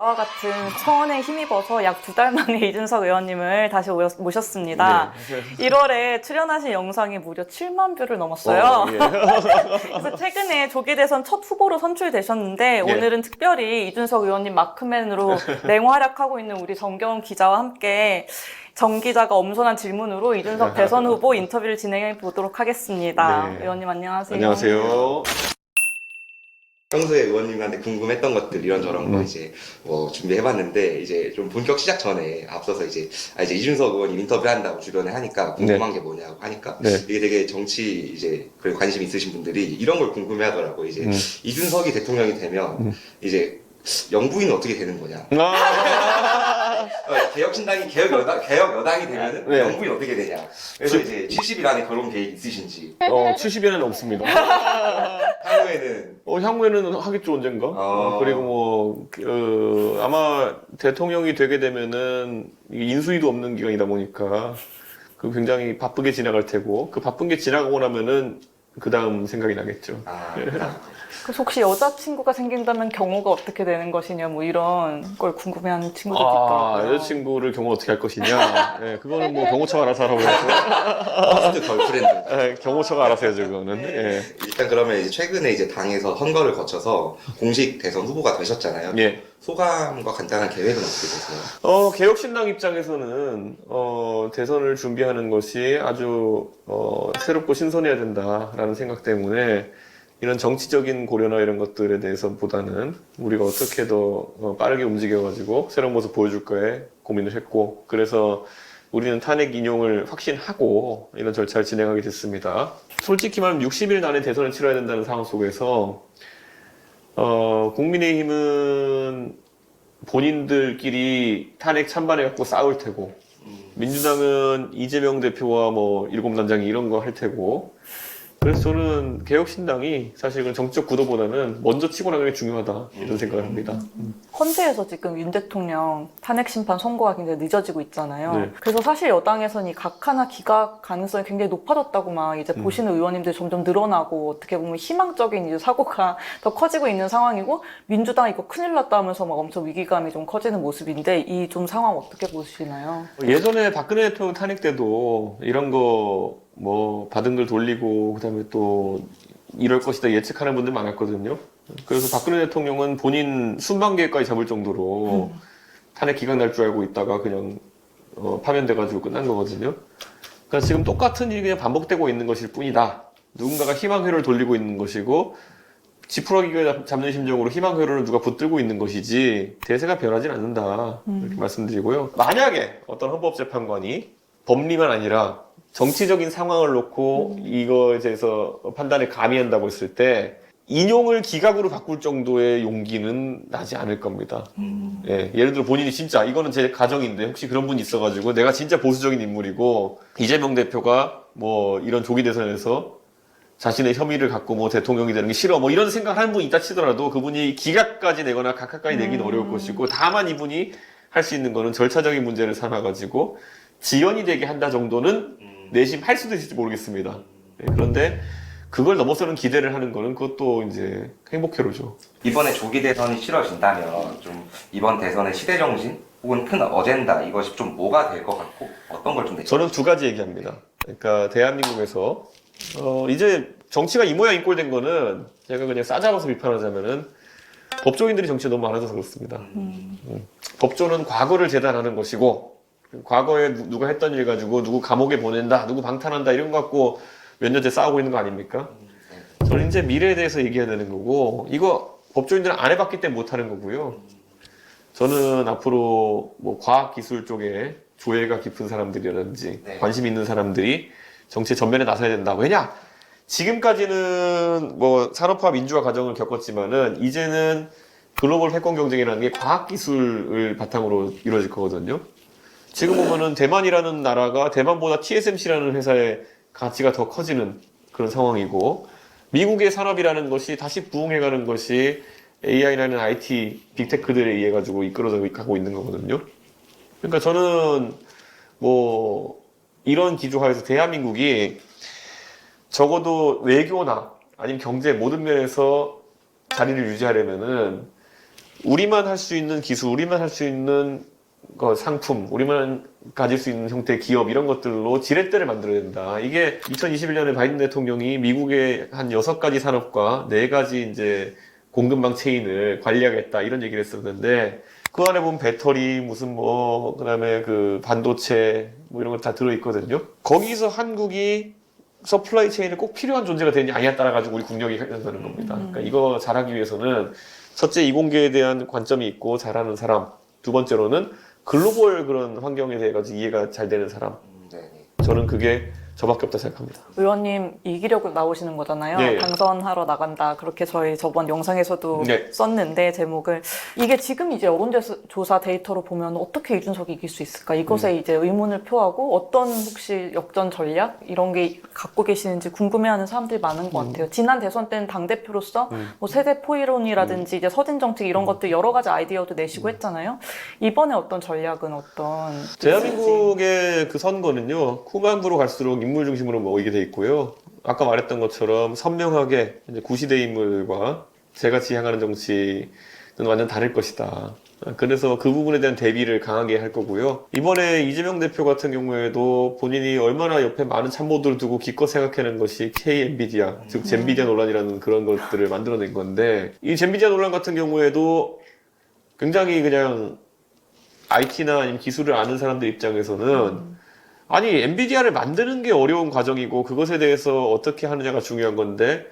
저와 같은 청원에 힘입어서 약 2달 만에 이준석 의원님을 다시 모셨습니다. 네. 1월에 출연하신 영상이 무려 7만 뷰를 넘었어요. 예. 그래서 최근에 조기 대선 첫 후보로 선출되셨는데 예. 오늘은 특별히 이준석 의원님 마크맨으로 맹활약하고 있는 우리 정겨운 기자와 함께 정 기자가 엄선한 질문으로 이준석 대선 후보 인터뷰를 진행해 보도록 하겠습니다. 네. 의원님 안녕하세요. 안녕하세요. 평소에 의원님한테 궁금했던 것들 이런저런 거 이제 뭐 준비해봤는데 이제 좀 본격 시작 전에 앞서서 이제 이준석 의원님 인터뷰한다고 주변에 하니까 궁금한 게 뭐냐고 하니까 네. 이게 되게 정치 이제 그런 관심 있으신 분들이 이런 걸 궁금해하더라고. 이제 이준석이 대통령이 되면 이제 영부인은 어떻게 되는 거냐. 개혁신당이 개혁 여당이 되면은 네. 영부인 어떻게 되냐. 그래서 이제 70일 안에 결혼 계획 있으신지. 70일은 없습니다. 향후에는 향후에는 하겠죠, 언젠가. 그리고 아마 대통령이 되게 되면은 이게 인수위도 없는 기간이다 보니까 굉장히 바쁘게 지나갈 테고, 그 바쁜 게 지나가고 나면은 그 다음 생각이 나겠죠. 그래서 혹시 여자친구가 생긴다면 경우가 어떻게 되는 것이냐 뭐 이런 걸 궁금해하는 친구들도 있더라고요. 여자친구를 경우 어떻게 할 것이냐. 네, 그거는 뭐 경호처가 알아서 하라고 해서. 퍼스트 걸프렌드. 네, 경호처가 알아서 해야죠, 그거는. 예. 일단 그러면 이제 최근에 이제 당에서 선거를 거쳐서 공식 대선 후보가 되셨잖아요. 예. 소감과 간단한 계획은 어떻게 되세요? 개혁신당 입장에서는, 대선을 준비하는 것이 아주, 새롭고 신선해야 된다라는 생각 때문에 이런 정치적인 고려나 이런 것들에 대해서 보다는 우리가 어떻게 더 빠르게 움직여가지고 새로운 모습 보여줄까에 고민을 했고, 그래서 우리는 탄핵 인용을 확신하고 이런 절차를 진행하게 됐습니다. 솔직히 말하면 60일 안에 대선을 치러야 된다는 상황 속에서 국민의힘은 본인들끼리 탄핵 찬반해 갖고 싸울 테고, 민주당은 이재명 대표와 뭐 7단장이 이런 거 할 테고, 그래서 저는 개혁신당이 사실은 정치적 구도보다는 먼저 치고 나가는 게 중요하다 이런 생각을 합니다. 헌재에서 지금 윤 대통령 탄핵 심판 선고가 굉장히 늦어지고 있잖아요. 네. 그래서 사실 여당에서는 이 각하나 기각 가능성이 굉장히 높아졌다고 막 이제 보시는 의원님들이 점점 늘어나고 어떻게 보면 희망적인 이제 사고가 더 커지고 있는 상황이고, 민주당 이거 큰일 났다 하면서 막 엄청 위기감이 좀 커지는 모습인데 이 좀 상황 어떻게 보시나요? 예전에 박근혜 대통령 탄핵 때도 이런 거 뭐 받은 걸 돌리고 그다음에 또 이럴 것이다 예측하는 분들 많았거든요. 그래서 박근혜 대통령은 본인 순방 계획까지 잡을 정도로 탄핵 기각 날 줄 알고 있다가 그냥 파면돼가지고 끝난 거거든요. 그러니까 지금 똑같은 일이 그냥 반복되고 있는 것일 뿐이다. 누군가가 희망회로를 돌리고 있는 것이고 지푸라기가 잡는 심정으로 희망회로를 누가 붙들고 있는 것이지 대세가 변하진 않는다. 이렇게 말씀드리고요. 만약에 어떤 헌법재판관이 법리만 아니라 정치적인 상황을 놓고 이거에 대해서 판단에 가미한다고 했을 때 인용을 기각으로 바꿀 정도의 용기는 나지 않을 겁니다. 예, 예를 들어 본인이 진짜 이거는 제 가정인데 혹시 그런 분이 있어가지고 내가 진짜 보수적인 인물이고 이재명 대표가 뭐 이런 조기 대선에서 자신의 혐의를 갖고 뭐 대통령이 되는 게 싫어 뭐 이런 생각을 하는 분이 있다 치더라도 그분이 기각까지 내거나 각하까지 내기는 어려울 것이고, 다만 이분이 할 수 있는 거는 절차적인 문제를 삼아가지고 지연이 되게 한다 정도는 내심 할 수도 있을지 모르겠습니다. 네, 그런데 그걸 넘어서는 기대를 하는 거는 그것도 이제 행복회로죠. 이번에 조기 대선이 치러진다면 좀 이번 대선의 시대 정신 혹은 큰 어젠다 이것이 좀 뭐가 될 것 같고 어떤 걸 좀 대죠? 저는 두 가지 얘기합니다. 그러니까 대한민국에서 이제 정치가 이 모양 이 꼴 된 거는 제가 그냥 싸잡아서 비판하자면은 법조인들이 정치에 너무 많아져서 그렇습니다. 법조는 과거를 재단하는 것이고, 과거에 누가 했던 일 가지고 누구 감옥에 보낸다, 누구 방탄한다 이런 거 갖고 몇 년째 싸우고 있는 거 아닙니까? 저는 이제 미래에 대해서 얘기해야 되는 거고, 이거 법조인들은 안 해봤기 때문에 못하는 거고요. 저는 앞으로 뭐 과학기술 쪽에 조예가 깊은 사람들이라든지 관심 있는 사람들이 정치의 전면에 나서야 된다. 왜냐? 지금까지는 뭐 산업화 민주화 과정을 겪었지만은 이제는 글로벌 패권 경쟁이라는 게 과학기술을 바탕으로 이루어질 거거든요. 지금 보면은 대만이라는 나라가 대만보다 TSMC라는 회사의 가치가 더 커지는 그런 상황이고, 미국의 산업이라는 것이 다시 부흥해가는 것이 AI라는 IT 빅테크들에 의해 가지고 이끌어져 가고 있는 거거든요. 그러니까 저는 뭐 이런 기조하에서 대한민국이 적어도 외교나 아니면 경제 모든 면에서 자리를 유지하려면은 우리만 할 수 있는 기술, 우리만 할 수 있는 상품, 우리만 가질 수 있는 형태의 기업 이런 것들로 지렛대를 만들어야 된다. 이게 2021년에 바이든 대통령이 미국의 한 6가지 산업과 4가지 이제 공급망 체인을 관리하겠다 이런 얘기를 했었는데 그 안에 보면 배터리 무슨 뭐 그다음에 그 반도체 뭐 이런 거 다 들어있거든요. 거기서 한국이 서플라이 체인에 꼭 필요한 존재가 되느냐 아니냐 따라 가지고 우리 국력이 된다는 겁니다. 그러니까 이거 잘하기 위해서는 첫째 이공계에 대한 관점이 있고 잘하는 사람, 두 번째로는 글로벌 그런 환경에 대해 가지고 이해가 잘 되는 사람. 네. 저는 그게 저밖에 없다 생각합니다. 의원님 이기려고 나오시는 거잖아요. 네. 당선하러 나간다. 그렇게 저희 저번 영상에서도 네. 썼는데 제목을 이게 지금 이제 여론조사 데이터로 보면 어떻게 이준석이 이길 수 있을까? 이것에 이제 의문을 표하고 어떤 혹시 역전 전략 이런 게 갖고 계시는지 궁금해하는 사람들이 많은 것 같아요. 지난 대선 때는 당 대표로서 뭐 세대 포이론이라든지 이제 서진 정책 이런 것들 여러 가지 아이디어도 내시고 했잖아요. 이번에 어떤 전략은 어떤 대한민국의 그 선거는요, 후반부로 갈수록 인물 중심으로 모이게 돼 있고요. 아까 말했던 것처럼 선명하게 이제 구시대 인물과 제가 지향하는 정치는 완전 다를 것이다. 그래서 그 부분에 대한 대비를 강하게 할 거고요. 이번에 이재명 대표 같은 경우에도 본인이 얼마나 옆에 많은 참모들을 두고 기껏 생각하는 것이 K-엔비디아, 즉 젠비디아 논란이라는 그런 것들을 만들어낸 건데 이 젠비디아 논란 같은 경우에도 굉장히 그냥 IT나 아니면 기술을 아는 사람들 입장에서는 아니 엔비디아를 만드는 게 어려운 과정이고 그것에 대해서 어떻게 하느냐가 중요한 건데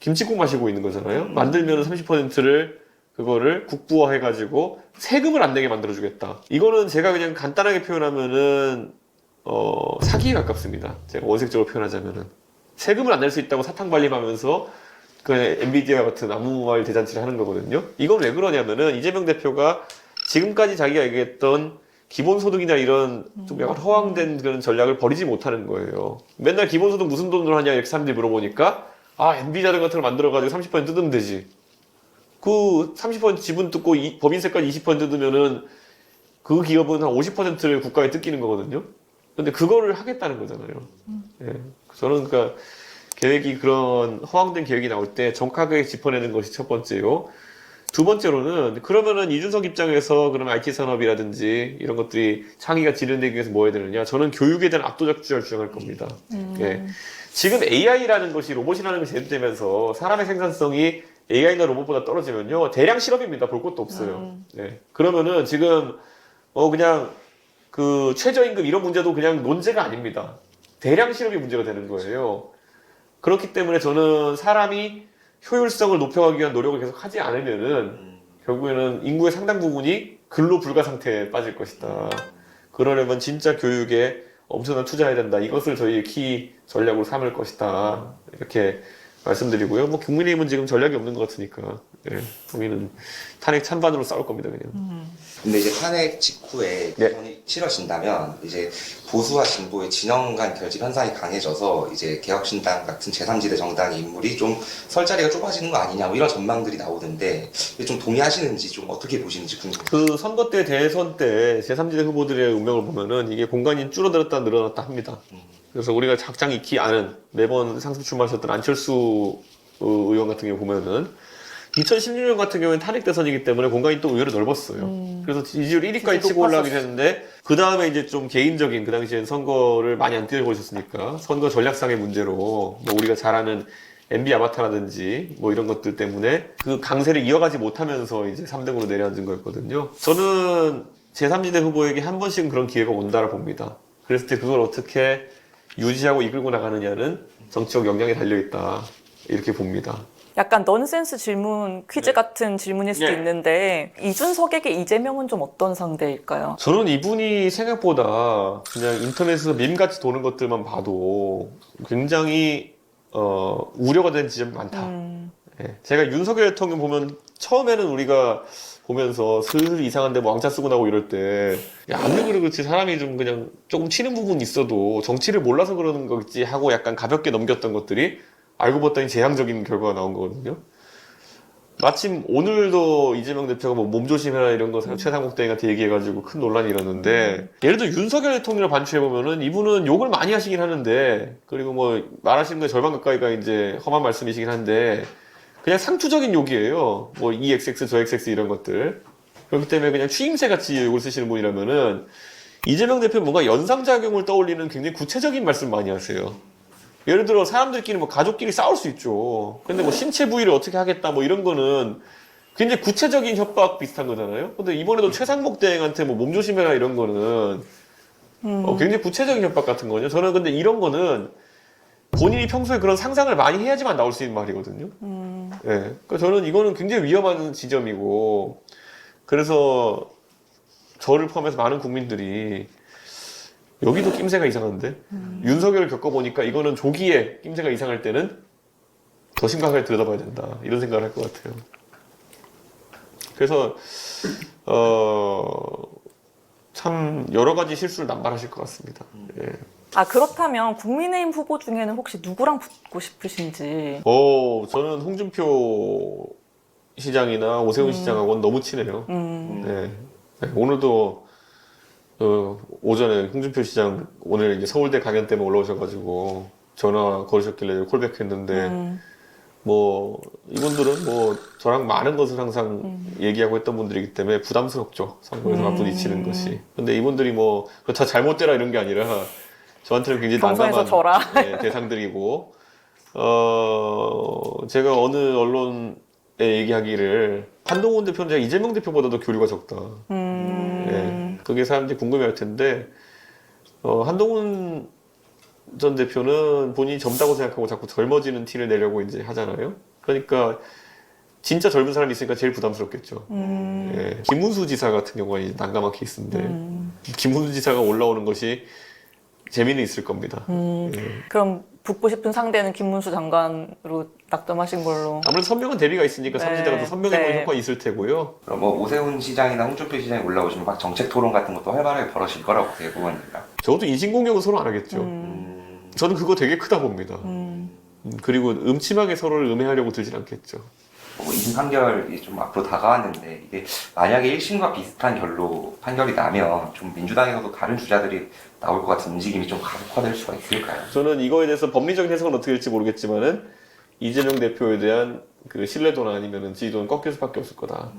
김치국 마시고 있는 거잖아요. 만들면 30%를 그거를 국부화 해가지고 세금을 안 내게 만들어주겠다. 이거는 제가 그냥 간단하게 표현하면은 사기에 가깝습니다. 제가 원색적으로 표현하자면은 세금을 안 낼 수 있다고 사탕 발림하면서 그 엔비디아 같은 아무 말 대잔치를 하는 거거든요. 이건 왜 그러냐면은 이재명 대표가 지금까지 자기가 얘기했던 기본소득이나 이런 좀 약간 허황된 그런 전략을 버리지 못하는 거예요. 맨날 기본소득 무슨 돈으로 하냐 이렇게 사람들이 물어보니까 엔비디아 같은 걸 만들어가지고 30% 뜯으면 되지. 그 30% 지분 뜯고 법인세까지 20% 뜯으면은 그 기업은 한 50%를 국가에 뜯기는 거거든요. 근데 그거를 하겠다는 거잖아요. 예. 저는 그러니까 계획이 그런 허황된 계획이 나올 때 정확하게 짚어내는 것이 첫 번째요. 두 번째로는 그러면은 이준석 입장에서 그러면 IT 산업이라든지 이런 것들이 창의가 진행되기 위해서 뭐 해야 되느냐? 저는 교육에 대한 압도적 주장을 주장할 겁니다. 예. 지금 AI라는 것이 로봇이라는 것이 대두되면서 사람의 생산성이 AI나 로봇보다 떨어지면요 대량 실업입니다. 볼 것도 없어요. 예. 그러면은 지금 그냥 그 최저임금 이런 문제도 그냥 논제가 아닙니다. 대량 실업이 문제가 되는 거예요. 그렇기 때문에 저는 사람이 효율성을 높여가기 위한 노력을 계속 하지 않으면은 결국에는 인구의 상당 부분이 근로 불가 상태에 빠질 것이다. 그러려면 진짜 교육에 엄청난 투자해야 된다. 이것을 저희의 키 전략으로 삼을 것이다. 이렇게 말씀드리고요. 뭐 국민의힘은 지금 전략이 없는 것 같으니까 국민은 탄핵 찬반으로 싸울 겁니다. 그냥. 근데 이제 탄핵 직후에 네. 대선이 치러진다면 이제 보수와 진보의 진영 간 결집 현상이 강해져서 이제 개혁신당 같은 제3지대 정당의 인물이 좀 설 자리가 좁아지는 거 아니냐 뭐 이런 전망들이 나오는데 좀 동의하시는지 좀 어떻게 보시는지 궁금해요. 그 선거 때 대선 때 제3지대 후보들의 운명을 보면은 이게 공간이 줄어들었다 늘어났다 합니다. 그래서 우리가 작장 익히 아는 매번 상습 출마하셨던 안철수 의원 같은 경우 보면은 2016년 같은 경우에는 탄핵 대선이기 때문에 공간이 또 의외로 넓었어요. 그래서 지지율 1위까지 치고 올라가긴 했는데 그 다음에 이제 좀 개인적인 그 당시엔 선거를 많이 안 뛰어보셨으니까 선거 전략상의 문제로 뭐 우리가 잘 아는 MB 아바타라든지 뭐 이런 것들 때문에 그 강세를 이어가지 못하면서 이제 3등으로 내려앉은 거였거든요. 저는 제3지대 후보에게 한 번씩은 그런 기회가 온다라 봅니다. 그랬을 때 그걸 어떻게 유지하고 이끌고 나가느냐는 정치적 역량에 달려있다 이렇게 봅니다. 약간 넌센스 질문, 퀴즈 같은 질문일 수도 네. 있는데 이준석에게 이재명은 좀 어떤 상대일까요? 저는 이분이 생각보다 그냥 인터넷에서 밈같이 도는 것들만 봐도 굉장히 우려가 되는 지점이 많다. 예. 제가 윤석열 대통령 보면 처음에는 우리가 보면서 슬슬 이상한데 뭐 왕자 쓰고 나오고 이럴 때 야, 아무리 그렇지 사람이 좀 그냥 조금 치는 부분이 있어도 정치를 몰라서 그러는 거겠지 하고 약간 가볍게 넘겼던 것들이 알고 봤더니 재앙적인 결과가 나온 거거든요. 마침 오늘도 이재명 대표가 뭐 몸조심해라 이런 거 최상목 대행한테 얘기해가지고 큰 논란이 일었는데 예를 들어 윤석열 대통령을 반추해보면은 이분은 욕을 많이 하시긴 하는데 그리고 뭐 말하시는 거에 절반 가까이가 이제 험한 말씀이시긴 한데 그냥 상투적인 욕이에요. 뭐 이 XX 저 XX 이런 것들. 그렇기 때문에 그냥 추임새 같이 욕을 쓰시는 분이라면은 이재명 대표 뭔가 연상작용을 떠올리는 굉장히 구체적인 말씀 많이 하세요. 예를 들어 사람들끼리 뭐 가족끼리 싸울 수 있죠. 근데 뭐 신체 부위를 어떻게 하겠다 뭐 이런 거는 굉장히 구체적인 협박 비슷한 거잖아요. 근데 이번에도 최상목 대행한테 뭐 몸조심해라 이런 거는 굉장히 구체적인 협박 같은 거거든요. 저는 근데 이런 거는 본인이 평소에 그런 상상을 많이 해야지만 나올 수 있는 말이거든요. 예. 그러니까 저는 이거는 굉장히 위험한 지점이고, 그래서 저를 포함해서 많은 국민들이 여기도 낌새가 이상한데 윤석열을 겪어보니까 이거는 조기에 낌새가 이상할 때는 더 심각하게 들여다봐야 된다 이런 생각을 할 것 같아요. 그래서 참 여러 가지 실수를 남발하실 것 같습니다. 예. 아, 그렇다면 국민의힘 후보 중에는 혹시 누구랑 붙고 싶으신지? 저는 홍준표 시장이나 오세훈 시장하고는 너무 친해요. 네. 네, 오늘도 오전에 홍준표 시장 오늘 이제 서울대 강연 때문에 올라오셔가지고 전화 걸으셨길래 콜백했는데 뭐 이분들은 뭐 저랑 많은 것을 항상 얘기하고 했던 분들이기 때문에 부담스럽죠. 선거에서 맞부딪히는 것이. 근데 이분들이 뭐 다 잘못되라 이런 게 아니라 저한테는 굉장히 경선에서 난감한 져라. 네, 대상들이고 제가 어느 언론에 얘기하기를 한동훈 대표는 제가 이재명 대표보다도 교류가 적다. 네, 그게 사람들이 궁금해할 텐데 한동훈 전 대표는 본인이 젊다고 생각하고 자꾸 젊어지는 티를 내려고 이제 하잖아요. 그러니까 진짜 젊은 사람이 있으니까 제일 부담스럽겠죠. 예, 김문수 지사 같은 경우가 이제 난감한 케이스인데 김문수 지사가 올라오는 것이 재미는 있을 겁니다. 예. 그럼 붙고 싶은 상대는 김문수 장관으로 낙점하신 걸로. 아무래도 선명한 대비가 있으니까 네. 삼지대가 더 선명해보는 네. 효과가 있을 테고요. 그럼 뭐 오세훈 시장이나 홍준표 시장이 올라오시면 막 정책 토론 같은 것도 활발하게 벌어질 거라고 대부분입니다. 적어도 인신공격은 서로 안 하겠죠. 저는 그거 되게 크다 봅니다. 그리고 음침하게 서로를 음해하려고 들진 않겠죠. 뭐 2심 판결이 좀 앞으로 다가왔는데 이게 만약에 1심과 비슷한 판결이 나면 좀 민주당에서도 다른 주자들이 나올 것 같은 움직임이 좀 가속화될 수가 있을까요? 저는 이거에 대해서 법리적인 해석은 어떻게 될지 모르겠지만은 이재명 대표에 대한 그 신뢰도나 아니면은 지지도는 꺾일 수밖에 없을 거다.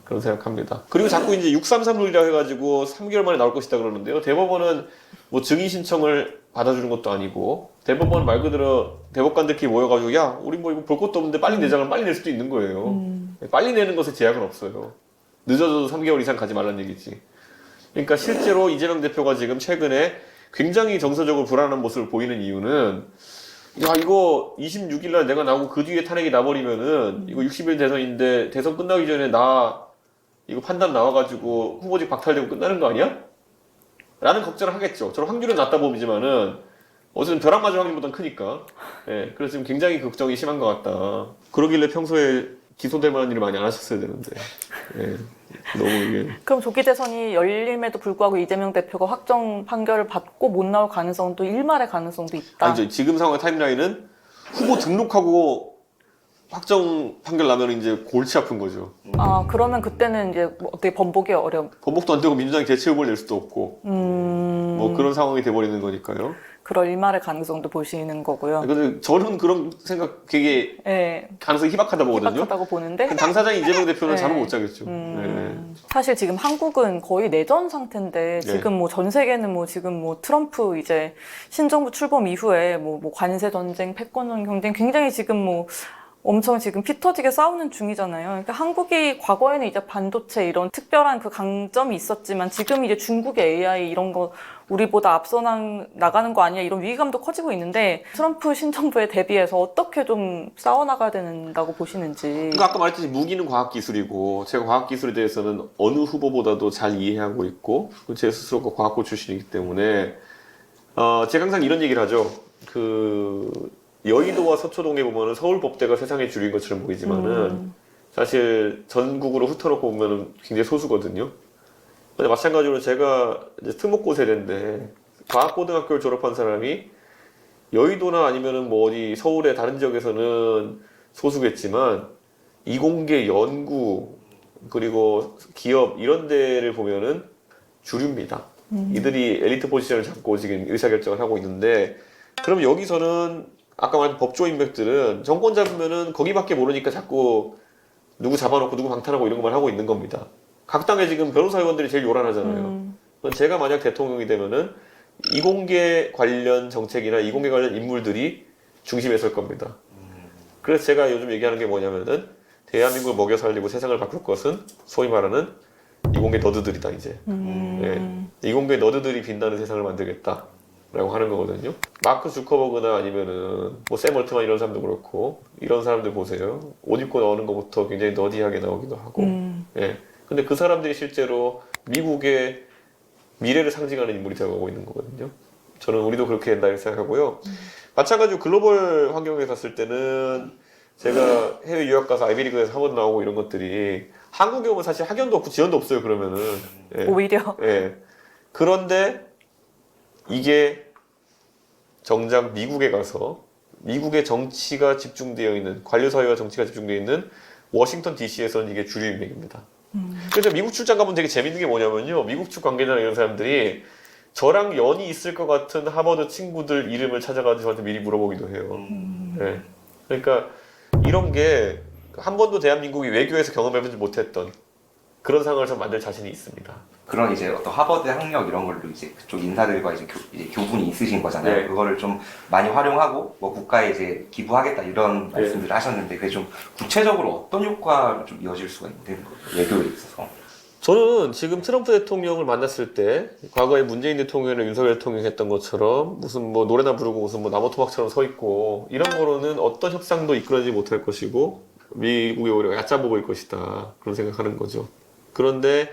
그런 생각합니다. 그리고 자꾸 이제 633 룰이라 해가지고 3개월 만에 나올 것이다 그러는데요. 대법원은 뭐 증인 신청을 받아주는 것도 아니고 대법원 말 그대로 대법관들끼리 모여가지고 야 우리 뭐 이거 볼 것도 없는데 빨리 내자면 빨리 낼 수도 있는 거예요. 빨리 내는 것에 제약은 없어요. 늦어져도 3개월 이상 가지 말라는 얘기지. 그러니까 실제로 이재명 대표가 지금 최근에 굉장히 정서적으로 불안한 모습을 보이는 이유는 야 이거 26일 날 내가 나오고 그 뒤에 탄핵이 나버리면은 이거 60일 대선인데 대선 끝나기 전에 나 이거 판단 나와가지고 후보직 박탈되고 끝나는 거 아니야? 라는 걱정을 하겠죠. 저는 확률은 낮다 보이지만은 어쨌든 벼락 맞을 확률보단 크니까. 예, 그래서 지금 굉장히 걱정이 심한 것 같다. 그러길래 평소에 기소될 만한 일을 많이 안 하셨어야 되는데. 예, 너무 이게. 그럼 조기 대선이 열림에도 불구하고 이재명 대표가 확정 판결을 받고 못 나올 가능성도 일말의 가능성도 있다. 아니죠. 지금 상황의 타임라인은 후보 등록하고 확정 판결 나면 이제 골치 아픈 거죠. 아, 그러면 그때는 이제 뭐 어떻게 번복이 번복도 안 되고 민주당이 대체 후보를 낼 수도 없고 뭐 그런 상황이 돼버리는 거니까요. 그럴 일말의 가능성도 보시는 거고요. 근데 저는 그런 생각 되게 네, 가능성이 희박하다 보거든요. 희박하다고 보는데 그 당사자인 이재명 대표는 네. 잠을 못 자겠죠. 네. 사실 지금 한국은 거의 내전 상태인데 지금 뭐 전 세계는 뭐 지금 뭐 트럼프 이제 신정부 출범 이후에 뭐 관세 전쟁, 패권 경쟁 굉장히 지금 뭐 엄청 지금 피 터지게 싸우는 중이잖아요. 그러니까 한국이 과거에는 이제 반도체 이런 특별한 그 강점이 있었지만 지금 이제 중국의 AI 이런 거 우리보다 앞서 나가는 거 아니야 이런 위기감도 커지고 있는데 트럼프 신정부에 대비해서 어떻게 좀 싸워나가야 된다고 보시는지. 그러니까 아까 말했듯이 무기는 과학기술이고 제가 과학기술에 대해서는 어느 후보보다도 잘 이해하고 있고 제 스스로가 과학고 출신이기 때문에 제가 항상 이런 얘기를 하죠. 여의도와 서초동에 보면은 서울법대가 세상의 주류인 것처럼 보이지만은 사실 전국으로 훑어놓고 보면은 굉장히 소수거든요. 근데 마찬가지로 제가 이제 특목고 세대인데 과학고등학교를 졸업한 사람이 여의도나 아니면은 뭐 어디 서울의 다른 지역에서는 소수겠지만 이공계, 연구 그리고 기업 이런 데를 보면은 주류입니다. 이들이 엘리트 포지션을 잡고 지금 의사결정을 하고 있는데 그럼 여기서는 아까 말한 법조 인맥들은 정권 잡으면은 거기밖에 모르니까 자꾸 누구 잡아놓고 누구 방탄하고 이런 것만 하고 있는 겁니다. 각 당에 지금 변호사 의원들이 제일 요란하잖아요. 제가 만약 대통령이 되면은 이공계 관련 정책이나 이공계 관련 인물들이 중심에 설 겁니다. 그래서 제가 요즘 얘기하는 게 뭐냐면은 대한민국을 먹여 살리고 세상을 바꿀 것은 소위 말하는 이공계 너드들이다 이제. 네. 이공계 너드들이 빛나는 세상을 만들겠다. 라고 하는 거거든요. 마크 주커버그나 아니면은 뭐 샘 얼트만 이런 사람도 그렇고 이런 사람들 보세요. 옷 입고 나오는 것부터 굉장히 너디하게 나오기도 하고. 예. 근데 그 사람들이 실제로 미국의 미래를 상징하는 인물이 되어가고 있는 거거든요. 저는 우리도 그렇게 된다 생각하고요. 마찬가지로 글로벌 환경에 갔을 때는 제가 해외 유학 가서 아이비리그에서 학원 나오고 이런 것들이 한국에 오면 사실 학연도 없고 지원도 없어요. 그러면은 예. 오히려 예. 그런데 이게 정작 미국에 가서 미국의 정치가 집중되어 있는 관료사회와 정치가 집중되어 있는 워싱턴 DC에서는 이게 주류 인맥입니다. 그래서 미국 출장 가면 되게 재밌는 게 뭐냐면요. 미국 측 관계자나 이런 사람들이 저랑 연이 있을 것 같은 하버드 친구들 이름을 찾아가지고 저한테 미리 물어보기도 해요. 네. 그러니까 이런 게 한 번도 대한민국이 외교에서 경험해보지 못했던 그런 상황을 좀 만들 자신이 있습니다. 그런 이제 어떤 하버드 학력 이런 걸로 이제 그쪽 인사들과 이제 교분이 있으신 거잖아요. 네. 그거를 좀 많이 활용하고 뭐 국가에 이제 기부하겠다 이런 말씀들을 하셨는데 그게 좀 구체적으로 어떤 효과로 좀 이어질 수가 있는 거죠? 외교에 있어서. 저는 지금 트럼프 대통령을 만났을 때 과거에 문재인 대통령이나 윤석열 대통령이 했던 것처럼 무슨 뭐 노래나 부르고 무슨 뭐 나무토막처럼 서 있고 이런 거로는 어떤 협상도 이끌어지지 못할 것이고 미국이 오히려 얕잡아 보일 것이다 그런 생각하는 거죠. 그런데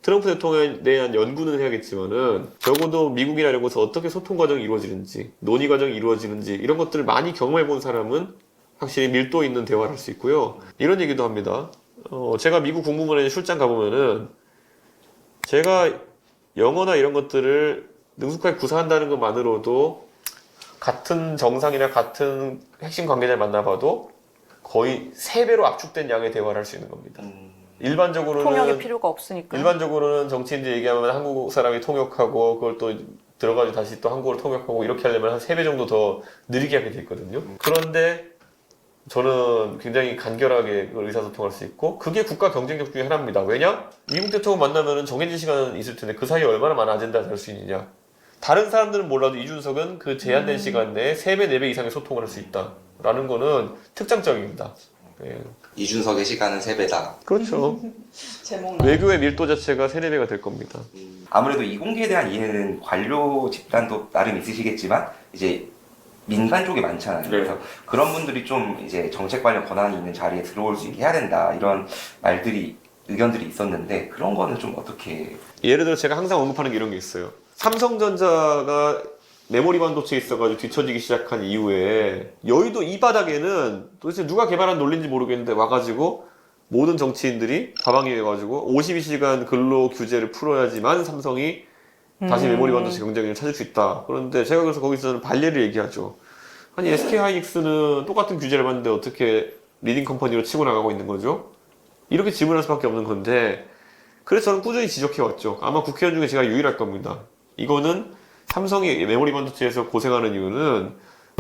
트럼프 대통령에 대한 연구는 해야겠지만은 적어도 미국이나 이런 곳에서 어떻게 소통 과정이 이루어지는지 논의 과정이 이루어지는지 이런 것들을 많이 경험해 본 사람은 확실히 밀도 있는 대화를 할 수 있고요. 이런 얘기도 합니다. 제가 미국 국무부에 출장 가보면은 제가 영어나 이런 것들을 능숙하게 구사한다는 것만으로도 같은 정상이나 같은 핵심 관계자를 만나봐도 거의 3배로 압축된 양의 대화를 할 수 있는 겁니다. 일반적으로는 통역의 필요가 없으니까. 일반적으로는 정치인들 얘기하면 한국 사람이 통역하고 그걸 또 들어가지고 다시 또 한국어로 통역하고 이렇게 하려면 한 3배 정도 더 느리게 하게 돼 있거든요. 그런데 저는 굉장히 간결하게 그걸 의사소통할 수 있고 그게 국가 경쟁력 중에 하나입니다. 왜냐? 미국 대통령 만나면은 정해진 시간은 있을 텐데 그 사이에 얼마나 많은 아젠다를 할 수 있느냐. 다른 사람들은 몰라도 이준석은 그 제한된 시간 내에 3배, 4배 이상의 소통을 할 수 있다라는 거는 특장적입니다. 예. 이준석의 시간은 3배다. 그렇죠. 외교의 밀도 자체가 3, 4배가 될 겁니다. 아무래도 이공계에 대한 이해는 관료 집단도 나름 있으시겠지만 이제 민간 쪽이 많잖아요. 네. 그래서 그런 분들이 좀 이제 정책 관련 권한이 있는 자리에 들어올 수 있게 해야 된다 이런 말들이 의견들이 있었는데 그런 거는 좀 어떻게? 예를 들어 제가 항상 언급하는 게 이런 게 있어요. 삼성전자가 메모리 반도체에 있어가지고 뒤처지기 시작한 이후에 여의도 이 바닥에는 도대체 누가 개발한 논리인지 모르겠는데 와가지고 모든 정치인들이 과방위 해가지고 52시간 근로 규제를 풀어야지만 삼성이 다시 메모리 반도체 경쟁력을 찾을 수 있다. 그런데 제가 그래서 거기서는 반례를 얘기하죠. 아니 SK하이닉스는 똑같은 규제를 받는데 어떻게 리딩 컴퍼니로 치고 나가고 있는 거죠? 이렇게 질문할 수밖에 없는 건데 그래서 저는 꾸준히 지적해왔죠. 아마 국회의원 중에 제가 유일할 겁니다. 이거는 삼성이 메모리 반도체에서 고생하는 이유는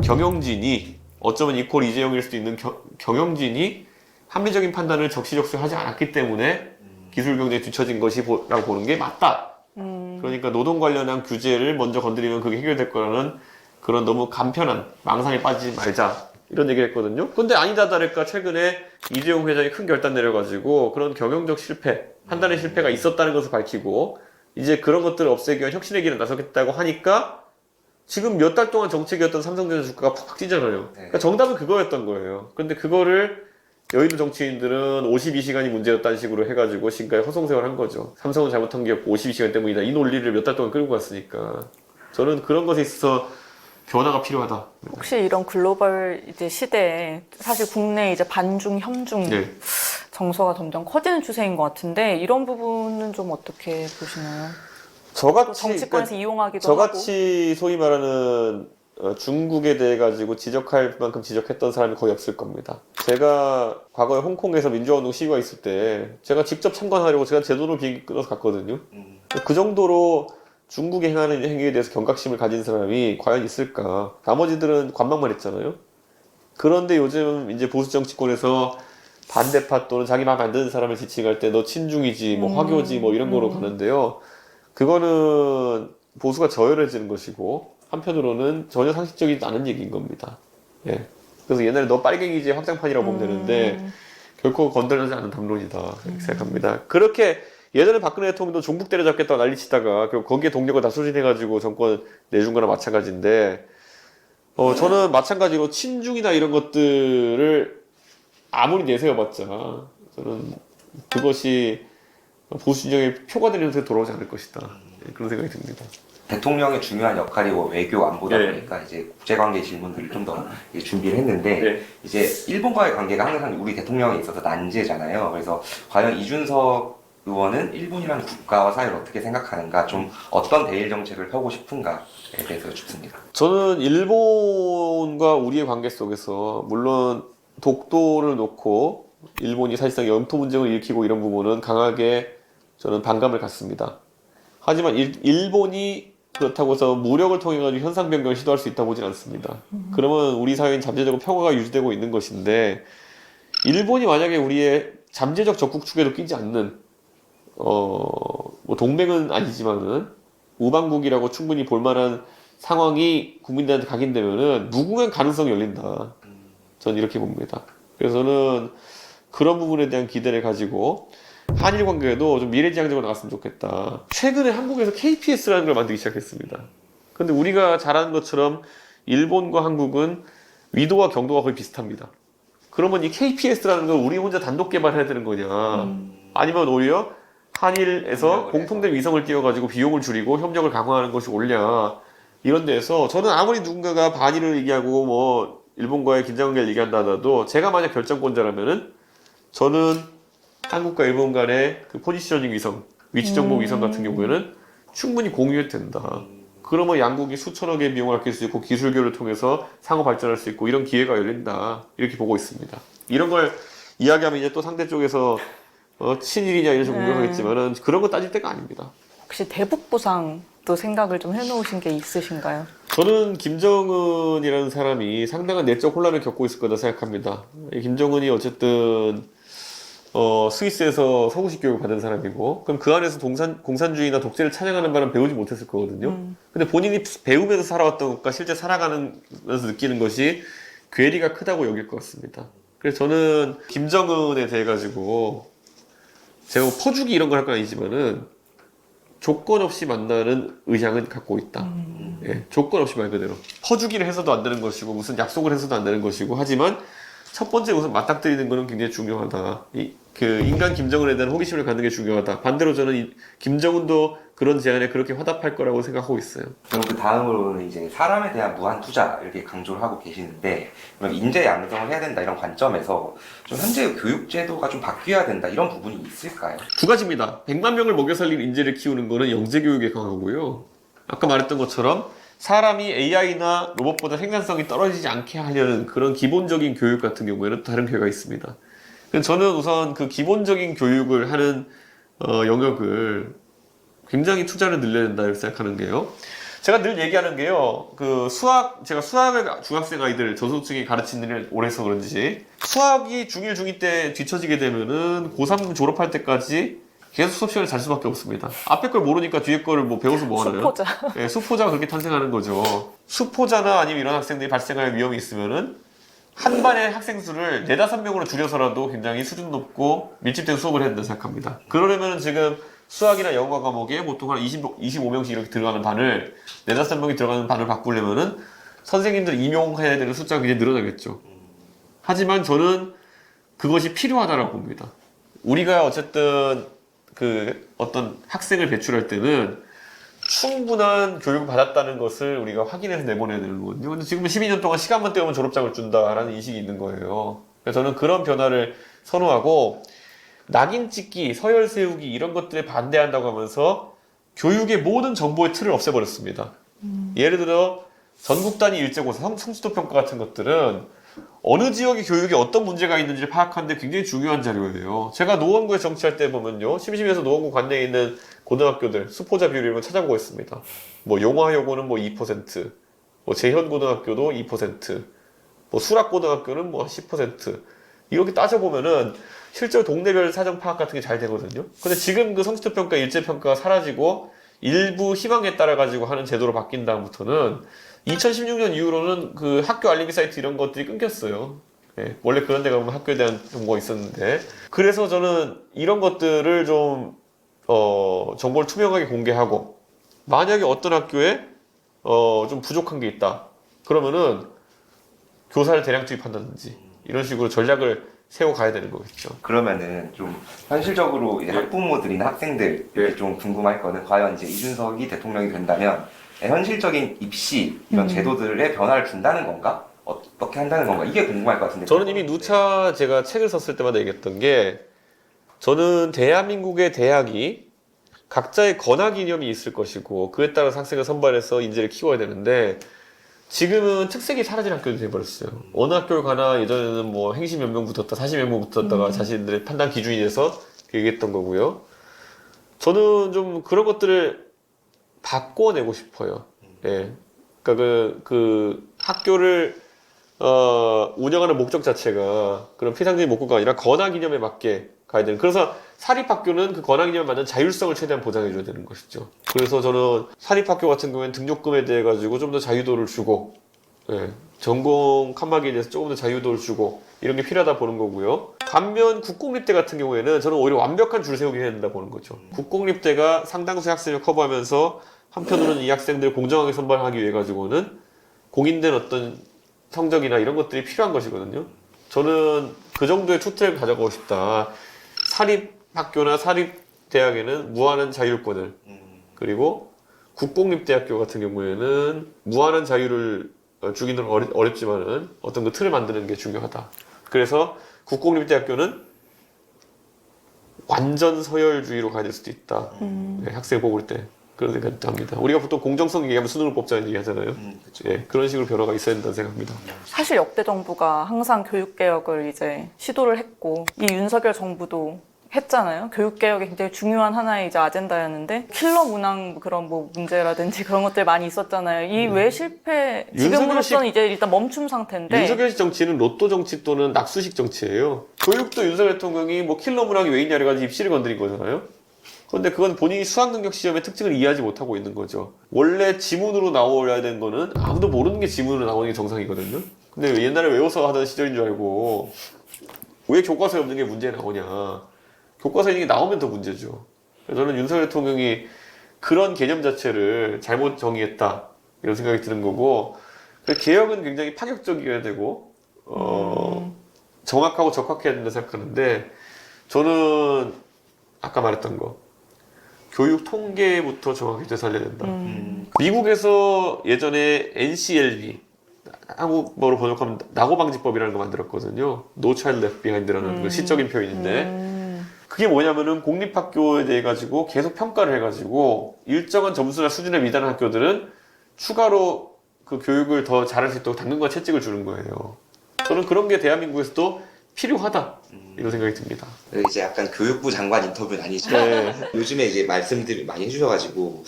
경영진이 어쩌면 이퀄 이재용일 수도 있는 경영진이 합리적인 판단을 적시적소하지 않았기 때문에 기술 경쟁에 뒤처진 것이라고 보는 게 맞다. 그러니까 노동 관련한 규제를 먼저 건드리면 그게 해결될 거라는 그런 너무 간편한 망상에 빠지지 말자 이런 얘기를 했거든요. 근데 아니다 다를까 최근에 이재용 회장이 큰 결단 내려가지고 그런 경영적 실패, 판단의 실패가 있었다는 것을 밝히고 이제 그런 것들을 없애기 위한 혁신의 길에 나서겠다고 하니까 지금 몇 달 동안 정책이었던 삼성전자 주가가 팍팍 뛰잖아요. 그러니까 정답은 그거였던 거예요. 근데 그거를 여의도 정치인들은 52시간이 문제였다는 식으로 해가지고 지금까지 허송세월한 거죠. 삼성은 잘못한 게 없고 52시간 때문이다. 이 논리를 몇 달 동안 끌고 갔으니까. 저는 그런 것에 있어서 변화가 필요하다. 혹시 이런 글로벌 이제 시대에 사실 국내 이제 반중, 현중 네. 정서가 점점 커지는 추세인 것 같은데 이런 부분은 좀 어떻게 보시나요? 저같이 정치권에서 이용하기도 저같이 소위 말하는 중국에 대해 가지고 지적할 만큼 지적했던 사람이 거의 없을 겁니다. 제가 과거에 홍콩에서 민주화운동 시위가 있을 때 제가 직접 참관하려고 제가 제 돈으로 비행기 끊어서 갔거든요. 그 정도로 중국이 행하는 행위에 대해서 경각심을 가진 사람이 과연 있을까? 나머지들은 관망만 했잖아요. 그런데 요즘 이제 보수 정치권에서 반대파 또는 자기 맘에 안 드는 사람을 지칭할 때 너 친중이지, 뭐 화교지, 뭐 이런 거로 가는데요. 그거는 보수가 저열해지는 것이고 한편으로는 전혀 상식적이지 않은 얘기인 겁니다. 예. 그래서 옛날에 너 빨갱이지 확장판이라고 보면 되는데 결코 건드려지지 않는 담론이다 이렇게 생각합니다. 그렇게 예전에 박근혜 대통령도 종북 때려잡겠다고 난리치다가 결국 거기에 동료가 다 소진해가지고 정권 내준 거나 마찬가지인데 저는 마찬가지로 친중이나 이런 것들을 아무리 내세워봤자 저는 그것이 보수 진영의 표가 되는 형태로 돌아오지 않을 것이다. 그런 생각이 듭니다. 대통령의 중요한 역할이 뭐 외교 안보다 네. 보니까 이제 국제관계 질문들을 좀 더 준비를 했는데 네. 이제 일본과의 관계가 항상 우리 대통령에 있어서 난제잖아요. 그래서 과연 이준석 의원은 일본이라는 국가와 사이를 어떻게 생각하는가, 좀 어떤 대일 정책을 펴고 싶은가에 대해서 짚습니다. 저는 일본과 우리의 관계 속에서 물론 독도를 놓고 일본이 사실상 영토 분쟁을 일으키고 이런 부분은 강하게 저는 반감을 갖습니다. 하지만 일본이 그렇다고 해서 무력을 통해 가지고 현상 변경을 시도할 수 있다고 보진 않습니다. 그러면 우리 사회는 잠재적으로 평화가 유지되고 있는 것인데 일본이 만약에 우리의 잠재적 적국 축에도 끼지 않는 뭐 동맹은 아니지만은 우방국이라고 충분히 볼만한 상황이 국민들한테 각인되면은 무궁한 가능성이 열린다. 저는 이렇게 봅니다. 그래서 저는 그런 부분에 대한 기대를 가지고 한일 관계도 좀 미래지향적으로 나갔으면 좋겠다. 최근에 한국에서 KPS라는 걸 만들기 시작했습니다. 근데 우리가 잘 아는 것처럼 일본과 한국은 위도와 경도가 거의 비슷합니다. 그러면 이 KPS라는 걸 우리 혼자 단독 개발해야 되는 거냐? 아니면 오히려 한일에서 공통된 위성을 띄워가지고 비용을 줄이고 협력을 강화하는 것이 옳냐? 이런 데에서 저는 아무리 누군가가 반일을 얘기하고 뭐 일본과의 긴장관계를 얘기한다 하더라도 제가 만약 결정권자라면은 저는 한국과 일본 간의 그 포지셔닝 위성, 위치 정보 위성 같은 경우에는 충분히 공유해도 된다. 그러면 양국이 수천억 개의 비용을 아낄 수 있고 기술 교류를 통해서 상호 발전할 수 있고 이런 기회가 열린다. 이렇게 보고 있습니다. 이런 걸 이야기하면 이제 또 상대 쪽에서 친일이냐 이런 식으로 공격하겠지만은 그런 거 따질 때가 아닙니다. 혹시 대북부상도 생각을 좀 해놓으신 게 있으신가요? 저는 김정은이라는 사람이 상당한 내적 혼란을 겪고 있을 거다 생각합니다. 김정은이 어쨌든 스위스에서 서구식 교육을 받은 사람이고 그럼 그 안에서 공산주의나 독재를 찬양하는 바는 배우지 못했을 거거든요. 근데 본인이 배우면서 살아왔던 것과 실제 살아가면서 느끼는 것이 괴리가 크다고 여길 것 같습니다. 그래서 저는 김정은에 대해 가지고 제가 뭐 퍼주기 이런 걸 할 건 아니지만은 조건 없이 만나는 의향은 갖고 있다. 예, 조건 없이 말 그대로 퍼주기를 해서도 안 되는 것이고 무슨 약속을 해서도 안 되는 것이고 하지만 첫 번째 우선 맞닥뜨리는 것은 굉장히 중요하다. 그 인간 김정은에 대한 호기심을 갖는 게 중요하다. 반대로 저는 김정은도 그런 제안에 그렇게 화답할 거라고 생각하고 있어요. 그럼 그 다음으로는 이제 사람에 대한 무한 투자 이렇게 강조를 하고 계시는데, 그럼 인재 양성을 해야 된다 이런 관점에서 좀 현재 교육 제도가 좀 바뀌어야 된다 이런 부분이 있을까요? 두 가지입니다. 100만 명을 먹여 살릴 인재를 키우는 거는 영재 교육에 강하고요. 아까 말했던 것처럼 사람이 AI나 로봇보다 생산성이 떨어지지 않게 하려는 그런 기본적인 교육 같은 경우에는 다른 교육가 있습니다. 저는 우선 그 기본적인 교육을 하는 영역을 굉장히 투자를 늘려야 된다 이렇게 생각하는 게요. 제가 늘 얘기하는 게요. 제가 수학을 중학생 아이들 저소득층이 가르치는 일을 오래 해서 그런지 수학이 중1, 중2 때 뒤처지게 되면은 고3 졸업할 때까지 계속 수업 시간을 잘 수밖에 없습니다. 앞에 걸 모르니까 뒤에 거를 뭐 배워서 뭐 하나요? 수포자. 네, 수포자가 그렇게 탄생하는 거죠. 수포자나 아니면 이런 학생들이 발생할 위험이 있으면은 한 반의 학생 수를 4, 5명으로 줄여서라도 굉장히 수준 높고 밀집된 수업을 해야 된다고 생각합니다. 그러려면 지금 수학이나 영어 과목에 보통 한 25명씩 이렇게 들어가는 반을 4, 5명이 들어가는 반을 바꾸려면은 선생님들 임용해야 되는 숫자가 굉장히 늘어나겠죠. 하지만 저는 그것이 필요하다고 봅니다. 우리가 어쨌든 어떤 학생을 배출할 때는 충분한 교육을 받았다는 것을 우리가 확인해서 내보내야 되는 거거든요. 근데 지금 12년 동안 시간만 때우면 졸업장을 준다라는 인식이 있는 거예요. 그래서 저는 그런 변화를 선호하고 낙인 찍기, 서열 세우기 이런 것들에 반대한다고 하면서 교육의 모든 정보의 틀을 없애버렸습니다. 예를 들어 전국 단위 일제고사, 성취도 평가 같은 것들은 어느 지역의 교육에 어떤 문제가 있는지를 파악하는데 굉장히 중요한 자료예요. 제가 노원구에 정치할 때 보면요. 심심해서 노원구 관내에 있는 고등학교들 수포자 비율 이런 걸 찾아보고 있습니다. 뭐 용화여고는 뭐 2%, 뭐 재현고등학교도 2%, 뭐 수락고등학교는 뭐 10%. 이렇게 따져보면은 실제로 동네별 사정 파악 같은 게 잘 되거든요. 근데 지금 그 성취도평가, 일제평가가 사라지고 일부 희망에 따라 가지고 하는 제도로 바뀐 다음부터는 2016년 이후로는 그 학교 알림이 사이트 이런 것들이 끊겼어요. 예, 원래 그런 데 가면 학교에 대한 정보가 있었는데. 그래서 저는 이런 것들을 좀, 정보를 투명하게 공개하고, 만약에 어떤 학교에, 좀 부족한 게 있다. 그러면은 교사를 대량 투입한다든지, 이런 식으로 전략을 세워가야 되는 거겠죠. 그러면은 좀 현실적으로 이제 학부모들이나 학생들 이렇게 좀 궁금할 거는 과연 이제 이준석이 대통령이 된다면 현실적인 입시 이런 제도들의 변화를 준다는 건가? 어떻게 한다는 건가? 이게 궁금할 것 같은데. 저는 이미 누차 제가 책을 썼을 때마다 얘기했던 게, 저는 대한민국의 대학이 각자의 권학 이념이 있을 것이고 그에 따라서 학생을 선발해서 인재를 키워야 되는데, 지금은 특색이 사라진 학교도 돼버렸어요. 어느 학교를 가나 예전에는 뭐 행시 몇 명 붙었다, 사시 몇 명 붙었다가 자신들의 판단 기준이 돼서 얘기했던 거고요. 저는 좀 그런 것들을 바꿔내고 싶어요. 예. 그러니까 그 학교를 운영하는 목적 자체가 그런 피상적인 목표가 아니라 권학 이념에 맞게 가야 되는. 그래서 사립학교는 그 권학 이념에 맞는 자율성을 최대한 보장해줘야 되는 것이죠. 그래서 저는 사립학교 같은 경우에는 등록금에 대해 가지고 좀 더 자유도를 주고, 예, 전공 칸막이에 대해서 조금 더 자유도를 주고 이런 게 필요하다 보는 거고요. 반면 국공립대 같은 경우에는 저는 오히려 완벽한 줄 세우기 해야 된다 보는 거죠. 국공립대가 상당수의 학생을 커버하면서 한편으로는 이 학생들을 공정하게 선발하기 위해 가지고는 공인된 어떤 성적이나 이런 것들이 필요한 것이거든요. 저는 그 정도의 투트랙을 가져가고 싶다. 사립학교나 사립대학에는 무한한 자율권을, 그리고 국공립대학교 같은 경우에는 무한한 자유를 주기는 어렵지만은 어떤 그 틀을 만드는 게 중요하다. 그래서 국공립대학교는 완전 서열주의로 가야 될 수도 있다. 네, 학생 뽑을 때. 그런 생각도 합니다. 우리가 보통 공정성 얘기하면 수능을 뽑자는 얘기 하잖아요. 예, 그런 식으로 변화가 있어야 된다고 생각합니다. 사실 역대 정부가 항상 교육개혁을 이제 시도를 했고, 이 윤석열 정부도 했잖아요. 교육개혁이 굉장히 중요한 하나의 이제 아젠다였는데, 킬러 문항 그런 뭐 문제라든지 그런 것들 많이 있었잖아요. 이 왜 실패, 지금으로서는 이제 일단 멈춤 상태인데. 윤석열식 정치는 로또 정치 또는 낙수식 정치예요. 교육도 윤석열 대통령이 뭐 킬러 문항이 왜 있냐 그래가지고 입시를 건드린 거잖아요. 그런데 그건 본인이 수학능력 시험의 특징을 이해하지 못하고 있는 거죠. 원래 지문으로 나와야 되는 거는 아무도 모르는 게 지문으로 나오는 게 정상이거든요. 근데 옛날에 외워서 하던 시절인 줄 알고 왜 교과서에 없는 게 문제에 나오냐. 교과서에 있는 게 나오면 더 문제죠. 그래서 저는 윤석열 대통령이 그런 개념 자체를 잘못 정의했다. 이런 생각이 드는 거고, 개혁은 굉장히 파격적이어야 되고 정확하고 적합해야 된다 생각하는데, 저는 아까 말했던 거, 교육 통계부터 정확히 살려야 된다. 미국에서 예전에 NCLB, 한국어로 번역하면 낙오방지법이라는 거 만들었거든요. No Child Left Behind라는 그 시적인 표현인데, 그게 뭐냐면은 공립학교에 대해 가지고 계속 평가를 해가지고 일정한 점수나 수준에 미달한 학교들은 추가로 그 교육을 더 잘할 수 있도록 당근과 채찍을 주는 거예요. 저는 그런 게 대한민국에서도 필요하다. 이런 생각이 듭니다. 이제 약간 교육부 장관 인터뷰는 아니죠. 네. 요즘에 이제 말씀들을 많이 해주셔가지고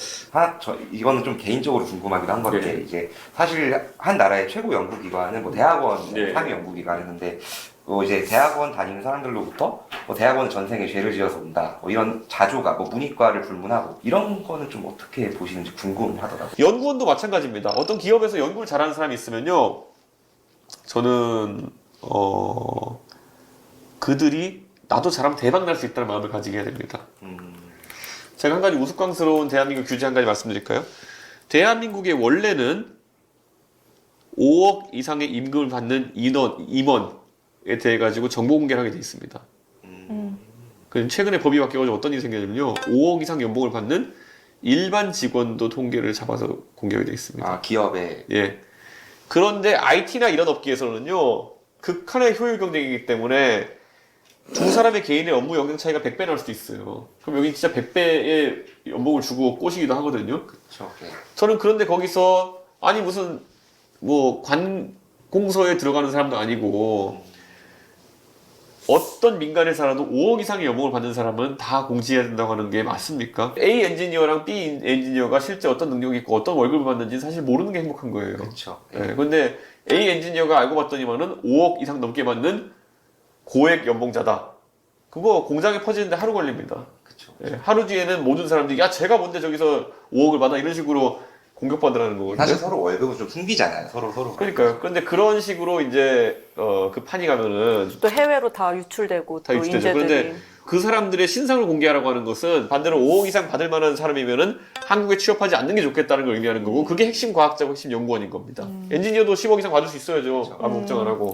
이거는 좀 개인적으로 궁금하기도 한 건데, 네. 이제 사실 한 나라의 최고 연구기관은 뭐 대학원 네. 3위 연구기관이었는데, 이제 대학원 다니는 사람들로부터 뭐 대학원 전생에 죄를 지어서 온다, 뭐 이런 자조가, 뭐 문이과를 불문하고 이런 거는 좀 어떻게 보시는지 궁금하더라고요. 연구원도 마찬가지입니다. 어떤 기업에서 연구를 잘하는 사람이 있으면요, 저는 그들이 나도 잘하면 대박 날 수 있다는 마음을 가지게 해야 됩니다. 제가 한 가지 우스꽝스러운 대한민국 규제 한 가지 말씀드릴까요? 대한민국의 원래는 5억 이상의 임금을 받는 임원에 대해 가지고 정보 공개를 하게 돼 있습니다. 최근에 법이 바뀌어가지고 어떤 일이 생겼냐면요, 5억 이상 연봉을 받는 일반 직원도 통계를 잡아서 공개하게 돼 있습니다. 아, 기업에. 예. 그런데 IT나 이런 업계에서는요, 극한의 효율 경쟁이기 때문에 두 사람의 개인의 업무 영향 차이가 100배 날 수도 있어요. 그럼 여기 진짜 100배의 연봉을 주고 꼬시기도 하거든요. 그렇죠. 네. 저는 그런데 거기서 아니 무슨 뭐 공서에 들어가는 사람도 아니고 어떤 민간에 살아도 5억 이상의 연봉을 받는 사람은 다 공지해야 된다고 하는 게 맞습니까? A 엔지니어랑 B 엔지니어가 실제 어떤 능력이 있고 어떤 월급을 받는지 사실 모르는 게 행복한 거예요. 그렇죠. 네, 근데 A 엔지니어가 알고 봤더니만은 5억 이상 넘게 받는 고액 연봉자다. 그거 공장에 퍼지는데 하루 걸립니다. 그렇죠. 네, 하루 뒤에는 모든 사람들이 야 제가 뭔데 저기서 5억을 받아 이런 식으로 공격받으라는 거거든요. 사실 서로 월급은 좀 숨기잖아요. 서로. 그러니까요. 그런데 그런 식으로 이제 그 판이 가면은 또 해외로 다 유출되고 다 또 유출되죠. 인재들이 그런데 그 사람들의 신상을 공개하라고 하는 것은 반대로 5억 이상 받을 만한 사람이면은 한국에 취업하지 않는 게 좋겠다는 걸 의미하는 거고 그게 핵심 과학자고 핵심 연구원인 겁니다. 엔지니어도 10억 이상 받을 수 있어야죠. 그렇죠. 아무 걱정 안 하고.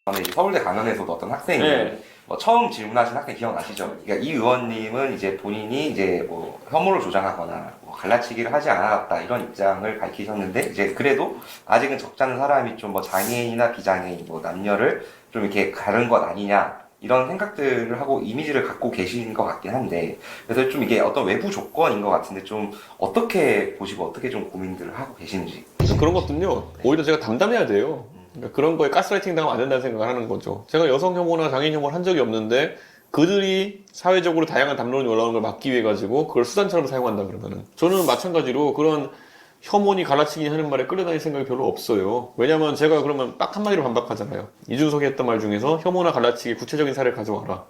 저는 이제 서울대 강연에서도 어떤 학생이 네. 처음 질문하신 학생 기억나시죠? 그러니까 이 의원님은 이제 본인이 이제 뭐 혐오를 조장하거나 뭐 갈라치기를 하지 않았다 이런 입장을 밝히셨는데 이제 그래도 아직은 적잖은 사람이 좀 뭐 장애인이나 비장애인 뭐 남녀를 좀 이렇게 가른 것 아니냐 이런 생각들을 하고 이미지를 갖고 계신 것 같긴 한데 그래서 좀 이게 어떤 외부 조건인 것 같은데 좀 어떻게 보시고 어떻게 좀 고민들을 하고 계시는지. 그런 것들은요. 오히려 제가 담담해야 돼요. 그러니까 그런 거에 가스라이팅 당하면 안 된다는 생각을 하는 거죠. 제가 여성 혐오나 장애인 혐오를 한 적이 없는데 그들이 사회적으로 다양한 담론이 올라오는 걸 막기 위해 가지고 그걸 수단처럼 사용한다 그러면은 저는 마찬가지로 그런 혐오니 갈라치기 하는 말에 끌려다닐 생각이 별로 없어요. 왜냐면 제가 그러면 딱 한마디로 반박하잖아요. 이준석이 했던 말 중에서 혐오나 갈라치기 구체적인 사례를 가져와라.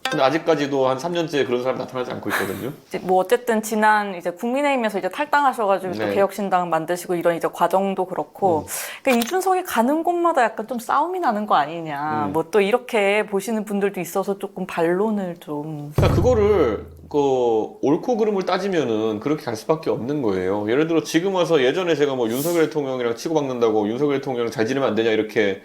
근데 아직까지도 한 3년째 그런 사람이 나타나지 않고 있거든요. 이제 뭐 어쨌든 지난 이제 국민의힘에서 이제 탈당하셔가지고 또 네. 개혁신당 만드시고 이런 이제 과정도 그렇고, 그러니까 이준석이 가는 곳마다 약간 좀 싸움이 나는 거 아니냐, 뭐 또 이렇게 보시는 분들도 있어서 조금 반론을 좀. 그러니까 그거를 옳고 그름을 따지면은 그렇게 갈 수밖에 없는 거예요. 예를 들어 지금 와서 예전에 제가 뭐 윤석열 대통령이랑 치고받는다고 윤석열 대통령 잘 지내면 안 되냐 이렇게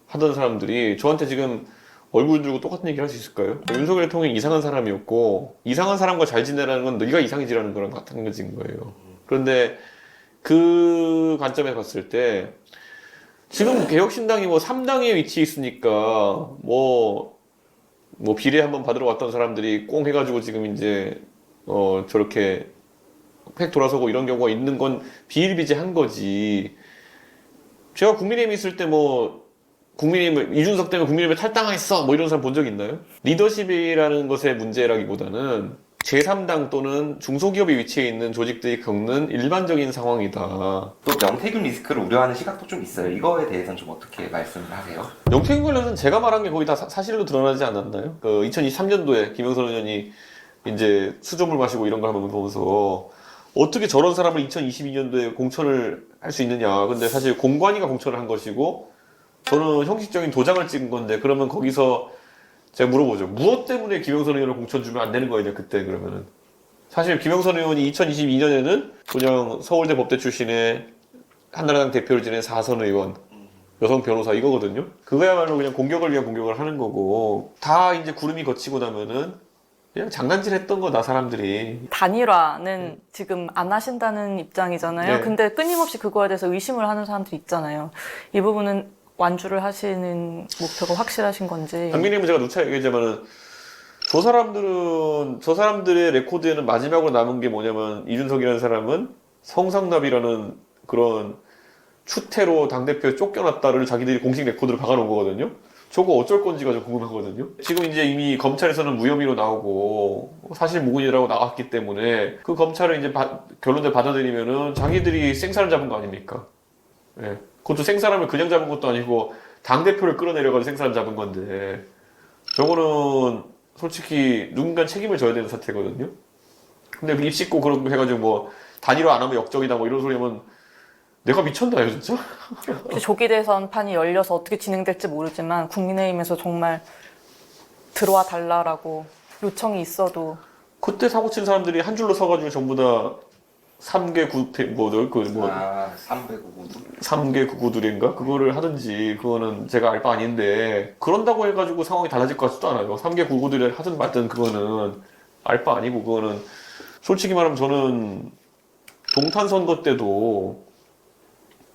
하던 사람들이 저한테 지금 얼굴 들고 똑같은 얘기를 할 수 있을까요? 윤석열 대통령이 이상한 사람이었고 이상한 사람과 잘 지내라는 건 네가 이상해지라는 거랑 마찬가지인 거예요. 그런데 그 관점에서 봤을 때 지금 개혁신당이 뭐 3당에 위치해 있으니까 뭐 비례 한번 받으러 왔던 사람들이 꽁 해가지고 지금 이제 저렇게 팩 돌아서고 이런 경우가 있는 건 비일비재한 거지. 제가 국민의힘 있을 때 뭐 국민의힘을 이준석 때문에 국민의힘에 탈당했어 뭐 이런 사람 본 적 있나요? 리더십이라는 것의 문제라기보다는 제3당 또는 중소기업이 위치해 있는 조직들이 겪는 일반적인 상황이다. 또 명태균 리스크를 우려하는 시각도 좀 있어요. 이거에 대해서는 좀 어떻게 말씀을 하세요? 명태균 관련해서는 제가 말한 게 거의 다 사실로 드러나지 않았나요? 2023년도에 김영선 의원이 이제 수조물 마시고 이런 걸 한번 보면서 어떻게 저런 사람을 2022년도에 공천을 할 수 있느냐. 근데 사실 공관위가 공천을 한 것이고 저는 형식적인 도장을 찍은 건데 그러면 거기서 제가 물어보죠. 무엇 때문에 김영선 의원을 공천 주면 안 되는 거예요, 그때 그러면은. 사실 김영선 의원이 2022년에는 그냥 서울대 법대 출신의 한나라당 대표를 지낸 4선 의원, 여성 변호사 이거거든요. 그거야말로 그냥 공격을 위한 공격을 하는 거고 다 이제 구름이 거치고 나면은 그냥 장난질 했던 거다 사람들이. 단일화는 지금 안 하신다는 입장이잖아요. 네. 근데 끊임없이 그거에 대해서 의심을 하는 사람들이 있잖아요. 이 부분은 완주를 하시는 목표가 확실하신 건지. 박민님은 제가 누차 얘기했지만은 저 사람들의 레코드에는 마지막으로 남은 게 뭐냐면 이준석이라는 사람은 성상납이라는 그런 추태로 당대표에 쫓겨났다를 자기들이 공식 레코드로 박아놓은 거거든요. 저거 어쩔 건지가 좀 궁금하거든요. 지금 이제 이미 검찰에서는 무혐의로 나오고 사실 무근이라고 나왔기 때문에 그 검찰을 이제 결론을 받아들이면은 자기들이 생사를 잡은 거 아닙니까? 예. 그것도 생사람을 그냥 잡은 것도 아니고 당대표를 끌어내려가지고 생사람 잡은 건데 저거는 솔직히 누군가 책임을 져야 되는 사태거든요. 근데 입 씻고 그런 거 해가지고 뭐 단일화 안 하면 역적이다 뭐 이런 소리 하면 내가 미쳤나요 진짜? 조기 대선판이 열려서 어떻게 진행될지 모르지만 국민의힘에서 정말 들어와 달라라고 요청이 있어도 그때 사고친 사람들이 한 줄로 서가지고 전부 다 3개 구구들인가? 그거를 하든지, 그거는 제가 알 바 아닌데, 그런다고 해가지고 상황이 달라질 것 같지도 않아요. 3개 구구들이 하든 말든 그거는 알 바 아니고, 그거는, 솔직히 말하면 저는 동탄 선거 때도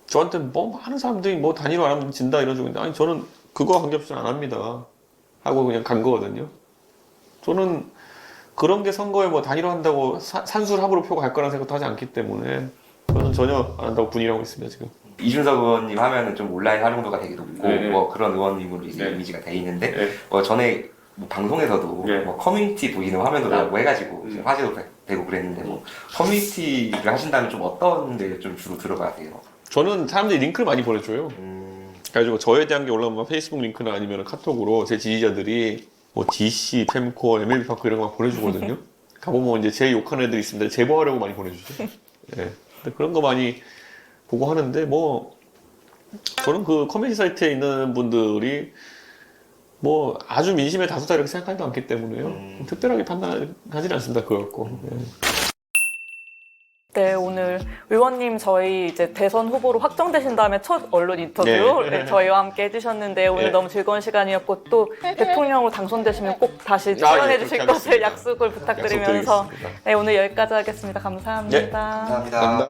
저한테 뭐 하는 사람들이 뭐 단일화 안 하면 진다 이런 쪽인데, 아니, 저는 그거와 관계없이 안 합니다. 하고 그냥 간 거거든요. 저는 그런 게 선거에 뭐 단일화한다고 산술합으로 표가 갈 거라는 생각도 하지 않기 때문에 저는 전혀 안 한다고 분이하고 있습니다 지금. 이준석 의원님 하면은 좀 온라인 활용도가 되게 높고 네. 뭐 그런 의원님으로 이제 네. 이미지가 돼 있는데 네. 뭐 전에 뭐 방송에서도 네. 뭐 커뮤니티 보이는 화면도 네. 나오고 해가지고 화제도 되고 그랬는데 뭐 커뮤니티를 하신다면 좀 어떤 데 좀 주로 들어가세요? 저는 사람들이 링크를 많이 보내줘요. 그래가지고 저에 대한 게 올라오면 페이스북 링크나 아니면 카톡으로 제 지지자들이 뭐 DC, 펜코, MLB 파크 이런 거 막 보내주거든요. 가보면 이제 제 욕하는 애들이 있습니다. 제보하려고 많이 보내주죠. 예. 근데 그런 거 많이 보고 하는데 뭐 저는 그 커뮤니티 사이트에 있는 분들이 뭐 아주 민심의 다수다 이렇게 생각하지도 않기 때문에요. 특별하게 판단하지는 않습니다. 그거 갖고. 예. 네, 오늘 의원님 저희 이제 대선 후보로 확정되신 다음에 첫 언론 인터뷰 네. 네, 저희와 함께 해주셨는데 오늘 네. 너무 즐거운 시간이었고 또 대통령으로 당선되시면 꼭 다시 출연해 예, 주실 그렇게 것을 하겠습니다. 약속을 부탁드리면서 약속드리겠습니다. 네, 오늘 여기까지 하겠습니다. 감사합니다. 감사합니다. 감사합니다.